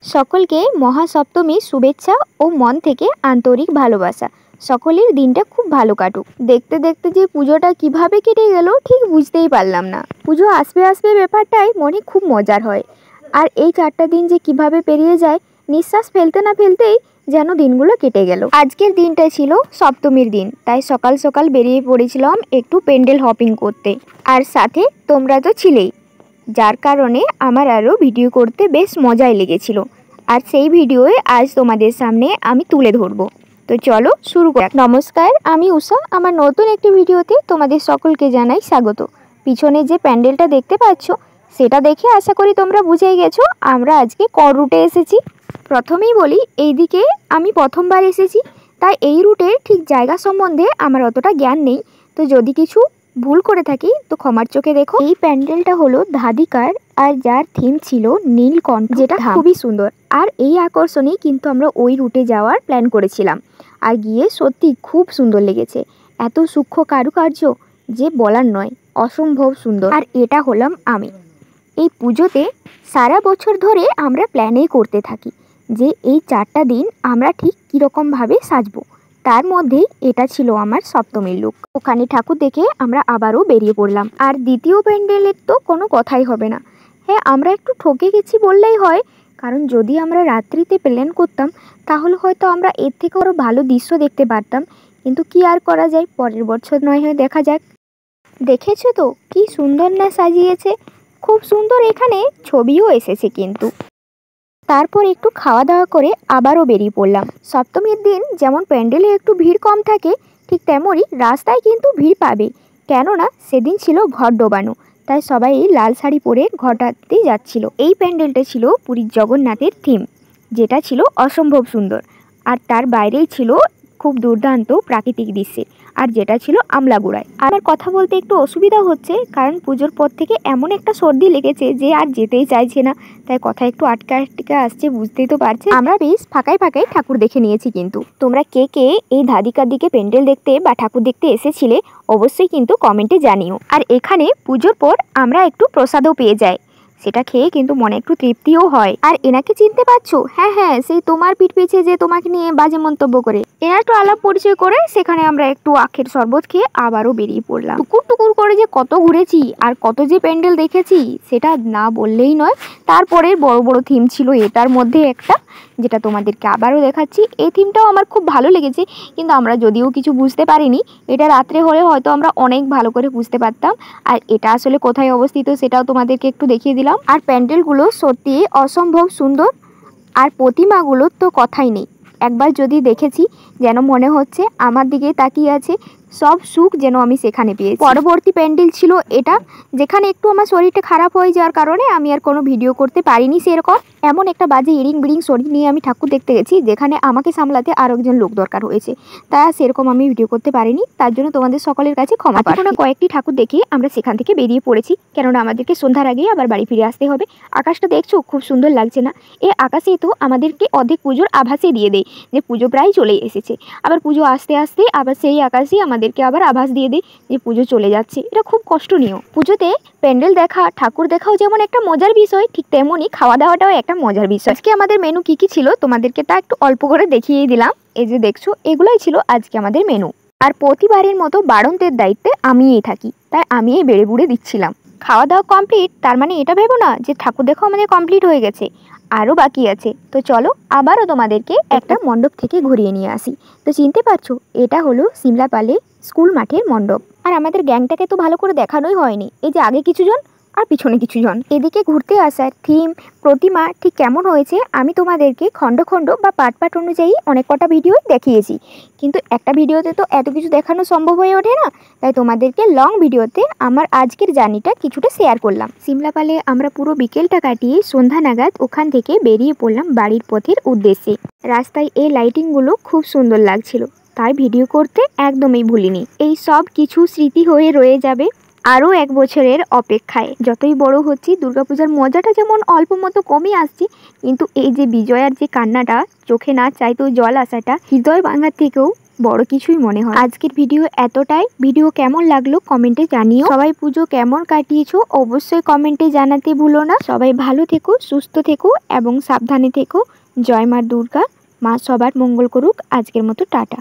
সকলকে মহাসপ্তমীর শুভেচ্ছা ও মন থেকে আন্তরিক ভালোবাসা। সকলের দিনটা খুব ভালো কাটুক। দেখতে দেখতে যে পুজোটা কিভাবে কেটে গেল ঠিক বুঝতেই পারলাম না। পুজো আসবে আসবে ব্যাপারটাই মনে খুব মজার হয়। আর এই 4টা দিন যে কিভাবে পেরিয়ে যায় নিঃশ্বাস ফেলতে না ফেলতেই যেন দিনগুলো কেটে গেল। আজকের দিনটা ছিল সপ্তমীর দিন, তাই সকাল সকাল বেরিয়ে পড়েছিলাম একটু প্যান্ডেল হপিং করতে। আর সাথে তোমরা তো ছিলেই, যার কারণে আমার আরও ভিডিও করতে বেশ মজাই লেগেছিল। আর সেই ভিডিওই আজ তোমাদের সামনে আমি তুলে ধরবো। তো চলো শুরু করা। নমস্কার, আমি উষা। আমার নতুন একটি ভিডিওতে তোমাদের সকলকে জানাই স্বাগত। পিছনে যে প্যান্ডেলটা দেখতে পাচ্ছ সেটা দেখে আশা করি তোমরা বুঝেই গেছো আমরা আজকে কোন রুটে এসেছি। প্রথমেই বলি, এইদিকে আমি প্রথমবার এসেছি, তাই এই রুটের ঠিক জায়গা সম্বন্ধে আমার অতটা জ্ঞান নেই। তো যদি কিছু ভুল করে থাকি তো ক্ষমার চোখে দেখো। এই প্যান্ডেলটা হলো ধাদিকার, আর যার থিম ছিল নীলকণ্ঠ, যেটা খুবই সুন্দর। আর এই আকর্ষণেই কিন্তু আমরা ওই রুটে যাওয়ার প্ল্যান করেছিলাম, আর গিয়ে সত্যি খুব সুন্দর লেগেছে। এত সূক্ষ্ম কারুকার্য যে বলার নয়, অসম্ভব সুন্দর। আর এটা হলাম আমি। এই পুজোতে সারা বছর ধরে আমরা প্ল্যানেই করতে থাকি যে এই 4টা দিন আমরা ঠিক কীরকমভাবে সাজবো। তার মধ্যেই এটা ছিল আমার সপ্তমীর লুক। ওখানে ঠাকুর দেখে আমরা আবারও বেরিয়ে পড়লাম। আর দ্বিতীয় প্যান্ডেলের তো কোনো কথাই হবে না। হ্যাঁ, আমরা একটু ঠকে গেছি বললেই হয়, কারণ যদি আমরা রাত্রিতে প্ল্যান করতাম তাহলে হয়তো আমরা এর থেকে আরও ভালো দৃশ্য দেখতে পারতাম। কিন্তু কি আর করা যায়, পরের বছর নয় হয় দেখা যাক। দেখেছো তো কি সুন্দর না সাজিয়েছে, খুব সুন্দর। এখানে ছবিও এসেছে কিন্তু। তারপর একটু খাওয়া দাওয়া করে আবারও বেরিয়ে পড়লাম। সপ্তমীর দিন যেমন প্যান্ডেলে একটু ভিড় কম থাকে, ঠিক তেমনই রাস্তায় কিন্তু ভিড় পাবে, কেননা সেদিন ছিল ঘট ডোবানো। তাই সবাই লাল শাড়ি পরে ঘটাতে যাচ্ছিল। এই প্যান্ডেলটা ছিল পুরীর জগন্নাথের থিম, যেটা ছিল অসম্ভব সুন্দর। আর তার বাইরেই ছিল খুব দুর্দান্ত প্রাকৃতিক দৃশ্যে, আর যেটা ছিল আমলাগুড়ায়। আমার কথা বলতে একটু অসুবিধা হচ্ছে, কারণ পুজোর পর থেকে এমন একটা সর্দি লেগেছে যে আর যেতেই চাইছে না, তাই কথা একটু আটকা আটকা আসছে, বুঝতেই তো পারছে। আমরা বেশ ফাঁকাই ফাঁকাই ঠাকুর দেখে নিয়েছি। কিন্তু তোমরা কে কে এই ধাদিকার দিকে প্যান্ডেল দেখতে বা ঠাকুর দেখতে এসেছিলে অবশ্যই কিন্তু কমেন্টে জানিও। আর এখানে পুজোর পর আমরা একটু প্রসাদও পেয়ে যাই, সেটা খেয়ে কিন্তু মনে একটু তৃপ্তিও হয়। আর এনাকে চিনতে পারছো? হ্যাঁ হ্যাঁ, সেই তোমার পিঠ পিছে যে তোমাকে নিয়ে বাজে মন্তব্য করে, এনার একটু আলাপ পরিচয় করে সেখানে আমরা একটু আখের শরবত খেয়ে আবারও বেরিয়ে পড়লাম। টুকুর টুকুর করে যে কত ঘুরেছি আর কত যে প্যান্ডেল দেখেছি সেটা না বললেই নয়। তারপরে বড় বড় থিম ছিল, এটার মধ্যে একটা যেটা তোমাদেরকে আবারও দেখাচ্ছি। এই থিমটাও আমার খুব ভালো লেগেছে, কিন্তু আমরা যদিও কিছু বুঝতে পারিনি, এটা রাত্রে হলে হয়তো আমরা অনেক ভালো করে বুঝতে পারতাম। আর এটা আসলে কোথায় অবস্থিত সেটাও তোমাদেরকে একটু দেখিয়ে দিলাম। আর প্যান্ডেলগুলো সত্যি অসম্ভব সুন্দর, আর প্রতিমাগুলোর তো কথাই নেই। একবার যদি দেখেছি যেন মনে হচ্ছে আমার দিকে তাকিয়ে আছে, সব সুখ যেন আমি সেখানে পেয়েছি। পরবর্তী প্যান্ডেল ছিল এটা, যেখানে একটু আমার শরীরটা খারাপ হয়ে যাওয়ার কারণে আমি আর কোনো ভিডিও করতে পারিনি সেরকম। এমন একটা বাজে ইরিং বিরিং শরীর নিয়ে আমি ঠাকুর দেখতে গেছি, যেখানে আমাকে সামলাতে আরও একজন লোক দরকার হয়েছে, তা সেরকম আমি ভিডিও করতে পারিনি। তার জন্য তোমাদের সকলের কাছে ক্ষমা প্রার্থনা। কয়েকটি ঠাকুর দেখে আমরা সেখান থেকে বেরিয়ে পড়েছি, কেননা আমাদেরকে সন্ধ্যার আগেই আবার বাড়ি ফিরে আসতে হবে। আকাশটা দেখছো খুব সুন্দর লাগছে না? এই আকাশে তো আমাদেরকে অর্ধেক পুজোর আভাসে দিয়ে দেয় যে পুজো প্রায় চলে এসেছে। আবার পুজো আসতে আসতে আবার সেই আকাশেই আমাদেরকে আবার আভাস দিয়ে দেয় যে পুজো চলে যাচ্ছে। এটা খুব কষ্টনীয়। পুজোতে প্যান্ডেল দেখা, ঠাকুর দেখাও যেমন একটা মজার বিষয়, ঠিক তেমনই খাওয়া দাওয়াটাও একটা মজার বিষয়। আজকে আমাদের মেনু কি কি ছিল তোমাদেরকে তা একটু অল্প করে দেখিয়ে দিলাম। এই যে দেখছো, এগুলাই ছিল আজকে আমাদের মেনু। আর প্রতিবারের মতো বাড়ন্তের দায়িত্বে আমিই থাকি, তাই আমিই বেড়ে বুড়ে দিচ্ছিলাম। খাওয়া দাওয়া কমপ্লিট, তার মানে এটা ভেবো না যে ঠাকুর দেখাও আমাদের কমপ্লিট হয়ে গেছে, আরও বাকি আছে। তো চলো আবারও তোমাদেরকে একটা মণ্ডপ থেকে ঘুরিয়ে নিয়ে আসি। তো চিনতে পারছো, এটা হলো সিমলাপালে স্কুল মাঠের মণ্ডপ। আর আমাদের গ্যাংটাকে তো ভালো করে দেখানোই হয়নি, এই যে আগে কিছুজন আর পিছনে কিছুজন। এদিকে ঘুরতে আসার থিম, প্রতিমা ঠিক কেমন হয়েছে আমি তোমাদেরকে খণ্ড খণ্ড বা পার্ট পার্ট অনুযায়ী অনেক কটা ভিডিও দেখিয়েছি, কিন্তু একটা ভিডিওতে তো এত কিছু দেখানো সম্ভব হয়ে ওঠে না, তাই তোমাদেরকে লং ভিডিওতে আমার আজকের জার্নিটা কিছুটা শেয়ার করলাম। সিমলাপালে আমরা পুরো বিকেলটা কাটিয়ে সন্ধ্যা নাগাদ ওখান থেকে বেরিয়ে পড়লাম বাড়ির পথের উদ্দেশ্যে। রাস্তায় এই লাইটিংগুলো খুব সুন্দর লাগছিল, তাই ভিডিও করতে একদমই ভুলিনি। এই সব কিছু স্মৃতি হয়ে রয়ে যাবে আরও 1 বছরের অপেক্ষায়। যতই বড় হচ্ছি, দুর্গাপূজার মজাটা যেমন অল্প মতো কমই আসছে, কিন্তু এই যে বিজয়ার যে কান্নাটা, চোখে না চাইতেও জল আসাটা, হৃদয় ভাঙার থেকেও বড় কিছুই মনে হয়। আজকের ভিডিও এতটাই। ভিডিও কেমন লাগলো কমেন্টে জানিও। সবাই পুজো কেমন কাটিয়েছো অবশ্যই কমেন্টে জানাতে ভুলো না। সবাই ভালো থেকো, সুস্থ থেকো এবং সাবধানে থেকো। জয় মা দুর্গা। মা সবার মঙ্গল করুক। আজকের মতো টাটা।